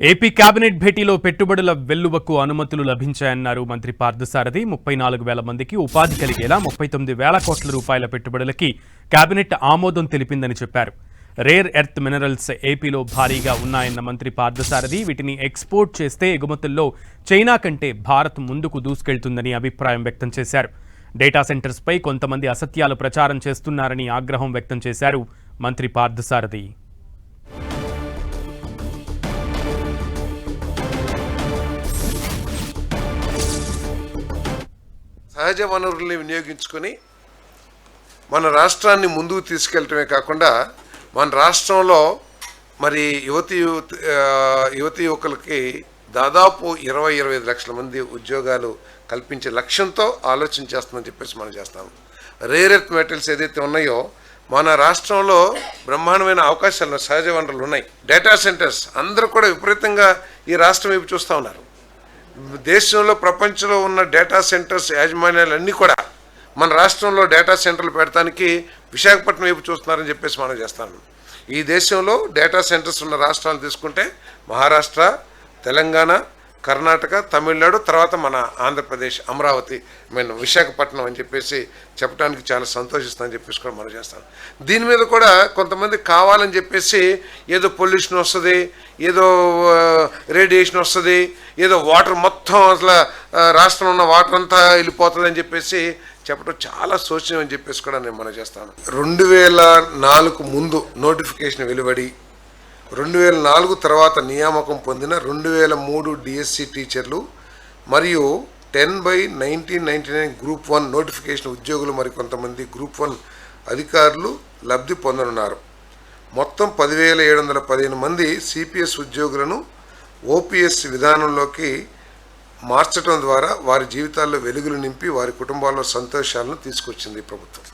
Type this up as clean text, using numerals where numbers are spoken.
AP cabinet భేటీలో పెట్టుబడుల వెల్లువకు అనుమతులు లభించాయన్నారు మంత్రి పార్థసారథి. 34,000 మందికి ఉపాధి కలిగేలా 39,000 కోట్ల రూపాయల పెట్టుబడులకి కేబినెట్ ఆమోదం తెలిపిందని చెప్పారు. రేర్ ఎర్త్ మినరల్స్ ఏపీలో భారీగా ఉన్నాయన్న మంత్రి పార్థసారథి వీటిని ఎక్స్పోర్ట్ చేస్తే ఎగుమతుల్లో చైనా కంటే భారత్ ముందుకు దూసుకెళ్తుందని అభిప్రాయం వ్యక్తం చేశారు. డేటా సెంటర్స్పై కొంతమంది అసత్యాలు ప్రచారం చేస్తున్నారని ఆగ్రహం వ్యక్తం చేశారు మంత్రి పార్థసారథి. సహజ వనరుల్ని వినియోగించుకొని మన రాష్ట్రాన్ని ముందుకు తీసుకెళ్ళటమే కాకుండా మన రాష్ట్రంలో మరి యువతి యువకులకి దాదాపు 20-25 లక్షల మంది ఉద్యోగాలు కల్పించే లక్ష్యంతో ఆలోచన చేస్తుందని చెప్పేసి మనం చేస్తాము. రేర్ ఎర్త్ మెటల్స్ ఏదైతే ఉన్నాయో మన రాష్ట్రంలో బ్రహ్మాండమైన అవకాశాలు సహజ వనరులు ఉన్నాయి. డేటా సెంటర్స్ అందరూ కూడా విపరీతంగా ఈ రాష్ట్రం వైపు చూస్తూ ఉన్నారు. దేశంలో ప్రపంచంలో ఉన్న డేటా సెంటర్స్ యాజమాన్యాలన్నీ కూడా మన రాష్ట్రంలో డేటా సెంటర్లు పెడతానికి విశాఖపట్నం వైపు చూస్తున్నారని చెప్పేసి మనం చేస్తాను. ఈ దేశంలో డేటా సెంటర్స్ ఉన్న రాష్ట్రాలు తీసుకుంటే మహారాష్ట్ర, తెలంగాణ, కర్ణాటక, తమిళనాడు, తర్వాత మన ఆంధ్రప్రదేశ్ అమరావతి విశాఖపట్నం అని చెప్పేసి చెప్పడానికి చాలా సంతోషిస్తామని చెప్పేసి కూడా మనం చేస్తాం. దీని మీద కూడా కొంతమంది కావాలని చెప్పేసి ఏదో పొల్యూషన్ వస్తుంది, ఏదో రేడియేషన్ వస్తుంది, ఏదో వాటర్ మొత్తం అసలు రాష్ట్రంలో ఉన్న వాటర్ అంతా వెళ్ళిపోతుంది అని చెప్పేసి చెప్పడం చాలా శోచనీయం అని చెప్పేసి కూడా నేను మనం చేస్తాను. 2004 ముందు నోటిఫికేషన్ వెలువడి 2004 తర్వాత నియామకం పొందిన 2003 డిఎస్సి టీచర్లు మరియు 10/1999 గ్రూప్ 1 నోటిఫికేషన్ ఉద్యోగులు మరి కొంతమంది గ్రూప్ 1 అధికారులు లబ్ధి పొందనున్నారు. మొత్తం 10,715 మంది సిపిఎస్ ఉద్యోగులను ఓపీఎస్ విధానంలోకి మార్చడం ద్వారా వారి జీవితాల్లో వెలుగులు నింపి వారి కుటుంబాల్లో సంతోషాలను తీసుకొచ్చింది ప్రభుత్వం.